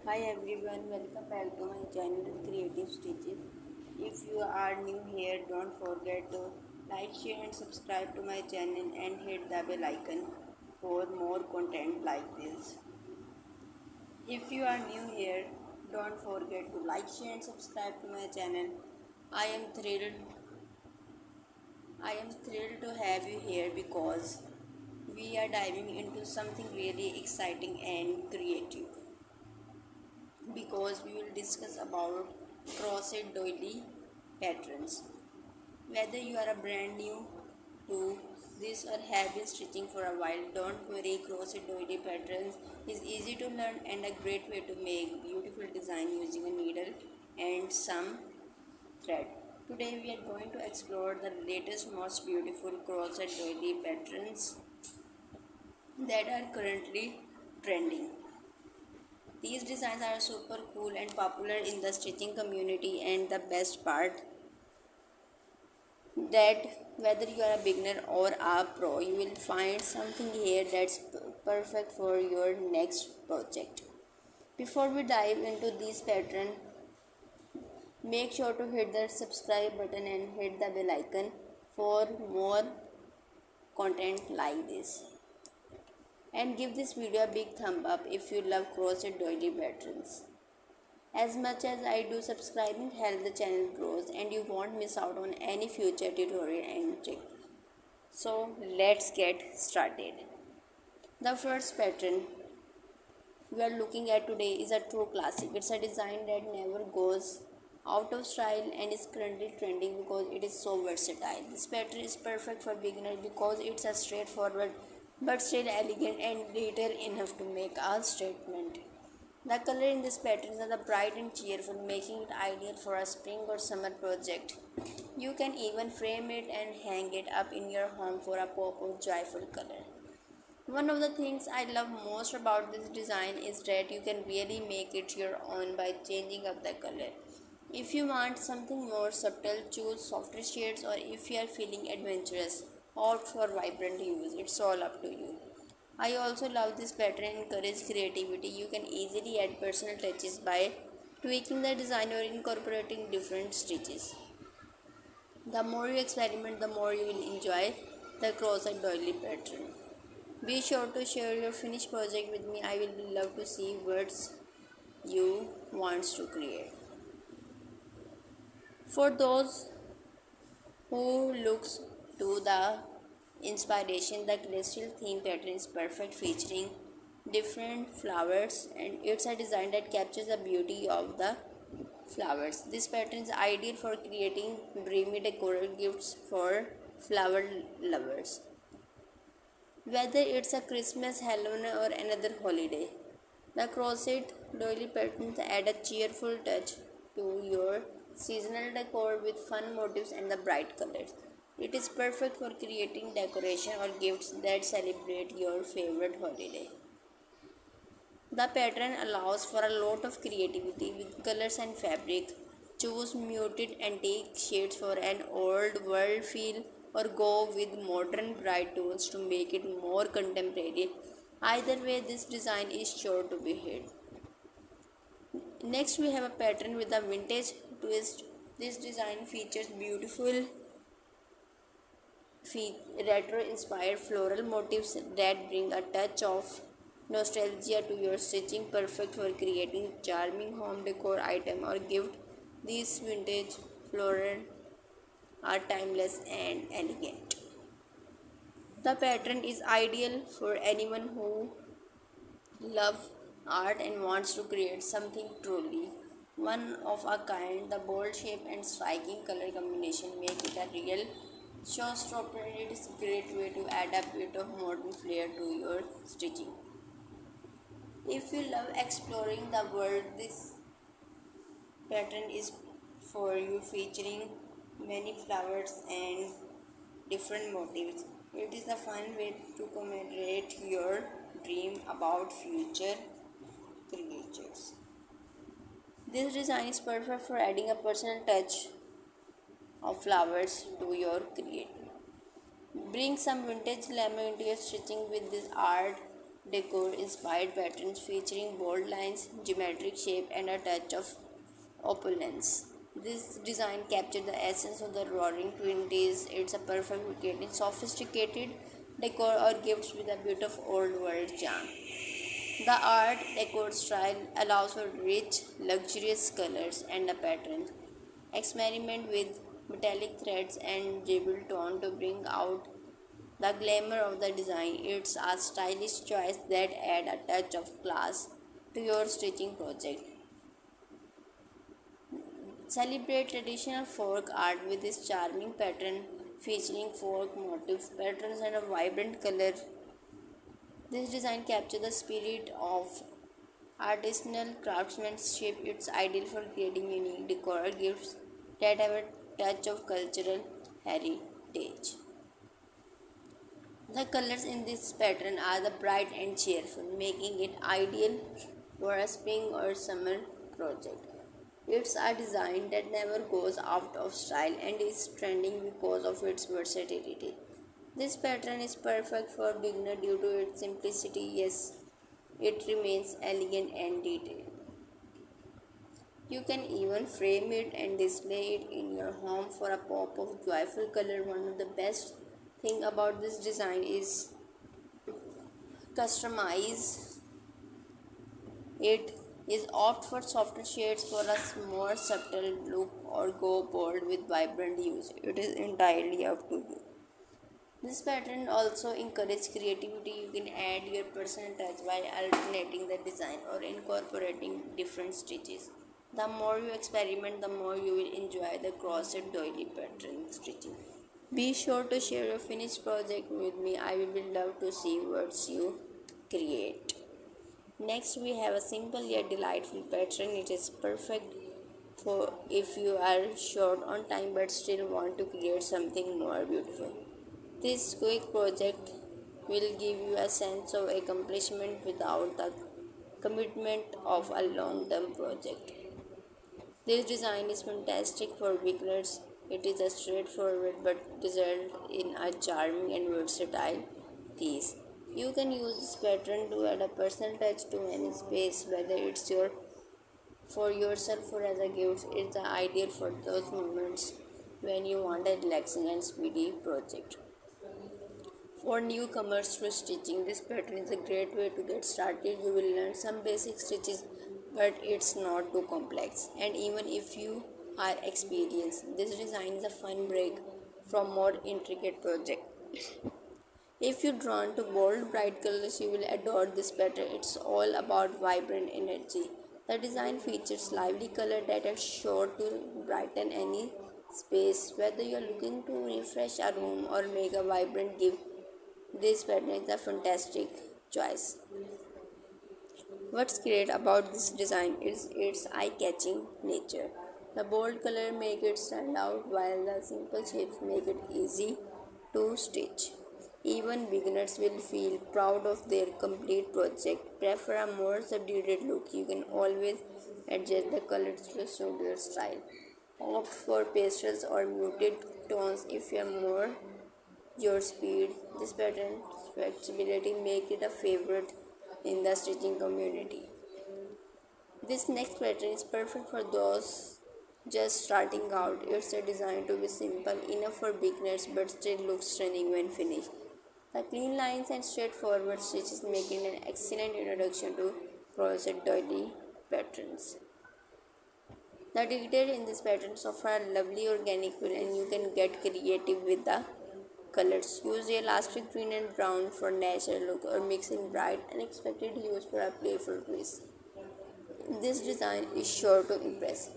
Hi everyone, welcome back to my channel Creative Stitches. If you are new here, don't forget to like, share and subscribe to my channel and hit the bell icon for more content like this. If you are new here, don't forget to like, share and subscribe to my channel. I am thrilled I am thrilled to have you here because we are diving into something really exciting and creative. Because we will discuss about crochet doily patterns. Whether you are a brand new to this or have been stitching for a while, don't worry, crochet doily patterns is easy to learn and a great way to make beautiful design using a needle and some thread. Today we are going to explore the latest most beautiful crochet doily patterns that are currently trending. These designs are super cool and popular in the stitching community, and the best part that whether you are a beginner or a pro, you will find something here that's perfect for your next project. Before we dive into these patterns, make sure to hit the subscribe button and hit the bell icon for more content like this. And give this video a big thumb up if you love crochet doily patterns. As much as I do, subscribing helps the channel grows and you won't miss out on any future tutorial and trick. So let's get started. The first pattern we are looking at today is a true classic. It's a design that never goes out of style and is currently trending because it is so versatile. This pattern is perfect for beginners because it's a straightforward but still elegant and detailed enough to make a statement. The color in this pattern are the bright and cheerful, making it ideal for a spring or summer project. You can even frame it and hang it up in your home for a pop of joyful color. One of the things I love most about this design is that you can really make it your own by changing up the color. If you want something more subtle, choose softer shades, or if you are feeling adventurous, opt for vibrant hues. It's all up to you. I also love this pattern encourages creativity. You can easily add personal touches by tweaking the design or incorporating different stitches. The more you experiment, the more you will enjoy the crochet doily pattern. Be sure to share your finished project with me. I will love to see what you want to create. For those who looks to the inspiration, the celestial theme pattern is perfect, featuring different flowers, and it's a design that captures the beauty of the flowers. This pattern is ideal for creating dreamy decor gifts for flower lovers. Whether it's a Christmas, Halloween, or another holiday, the crochet doily patterns add a cheerful touch to your seasonal decor with fun motifs and the bright colors. It is perfect for creating decoration or gifts that celebrate your favorite holiday. The pattern allows for a lot of creativity with colors and fabric. Choose muted antique shades for an old world feel or go with modern bright tones to make it more contemporary. Either way, this design is sure to be hit. Next, we have a pattern with a vintage twist. This design features beautiful retro inspired floral motifs that bring a touch of nostalgia to your stitching, perfect for creating charming home decor item or gift. These vintage floral are timeless and elegant. The pattern is ideal for anyone who loves art and wants to create something truly one of a kind. The bold shape and striking color combination make it a real showstopper. It is a great way to add a bit of modern flair to your stitching. If you love exploring the world, this pattern is for you, featuring many flowers and different motifs. It is a fun way to commemorate your dream about future creatures. This design is perfect for adding a personal touch of flowers to your creation. Bring some vintage lemon into your stitching with this art. decor inspired patterns featuring bold lines, geometric shape, and a touch of opulence. This design captured the essence of the roaring 20s. It's a perfect for creating sophisticated decor or gifts with a bit of old world charm. The art decor style allows for rich, luxurious colors and a pattern. Experiment with metallic threads and jewel tone to bring out the glamour of the design. It's a stylish choice that add a touch of class to your stitching project. Celebrate traditional folk art with this charming pattern featuring folk motif patterns and a vibrant color. This design captures the spirit of artisanal craftsmanship. It's ideal for creating unique decor gifts that have a touch of cultural heritage. The colors in this pattern are the bright and cheerful, making it ideal for a spring or summer project. It's a design that never goes out of style and is trending because of its versatility. This pattern is perfect for beginner due to its simplicity. Yes, it remains elegant and detailed. You can even frame it and display it in your home for a pop of joyful color. One of the best thing about this design is customize it is opt for softer shades for a more subtle look or go bold with vibrant hues. It is entirely up to you. This pattern also encourages creativity. You can add your personal touch by alternating the design or incorporating different stitches. The more you experiment, the more you will enjoy the crochet doily pattern stitching. Be sure to share your finished project with me. I will love to see what you create. Next, we have a simple yet delightful pattern. It is perfect for if you are short on time but still want to create something more beautiful. This quick project will give you a sense of accomplishment without the commitment of a long term project. This design is fantastic for beginners. It is a straightforward but result in a charming and versatile piece. You can use this pattern to add a personal touch to any space, whether it's your for yourself or as a gift. It's ideal for those moments when you want a relaxing and speedy project. For newcomers to stitching, this pattern is a great way to get started. You will learn some basic stitches, but it's not too complex. And even if you are experienced, this design is a fun break from more intricate project. If you're drawn to bold, bright colors, you will adore this pattern. It's all about vibrant energy. The design features lively color that are sure to brighten any space. Whether you're looking to refresh a room or make a vibrant gift, this pattern is a fantastic choice. What's great about this design is its eye-catching nature. The bold color make it stand out while the simple shapes make it easy to stitch. Even beginners will feel proud of their complete project. Prefer a more subdued look. You can always adjust the colors to suit your style. Opt for pastels or muted tones if you are more your speed. This pattern flexibility make it a favorite in the stitching community. This next pattern is perfect for those just starting out. It's a design to be simple enough for beginners but still looks stunning when finished. The clean lines and straightforward stitches make it an excellent introduction to crochet doily patterns. The detail in this pattern offer a lovely organic feel and you can get creative with the colors. Use the elastic green and brown for natural look or mix in bright unexpected hues for a playful twist. This design is sure to impress.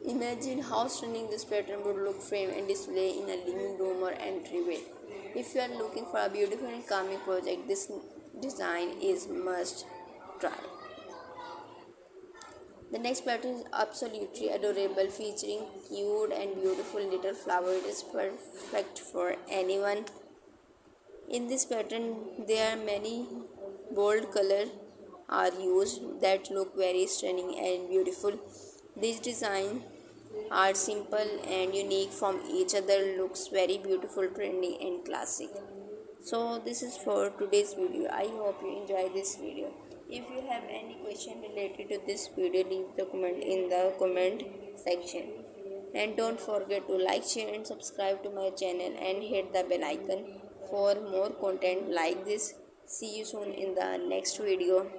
Imagine how stunning this pattern would look framed and displayed in a living room or entryway. If you are looking for a beautiful and calming project, this design is must try. The next pattern is absolutely adorable, featuring cute and beautiful little flower. It is perfect for anyone. In this pattern, there are many bold colors are used that look very stunning and beautiful. These designs are simple and unique from each other, looks very beautiful, trendy and classic. So this is for today's video. I hope you enjoy this video. If you have any question related to this video, leave the comment in the comment section, and don't forget to like, share and subscribe to my channel and hit the bell icon for more content like this. See you soon in the next video.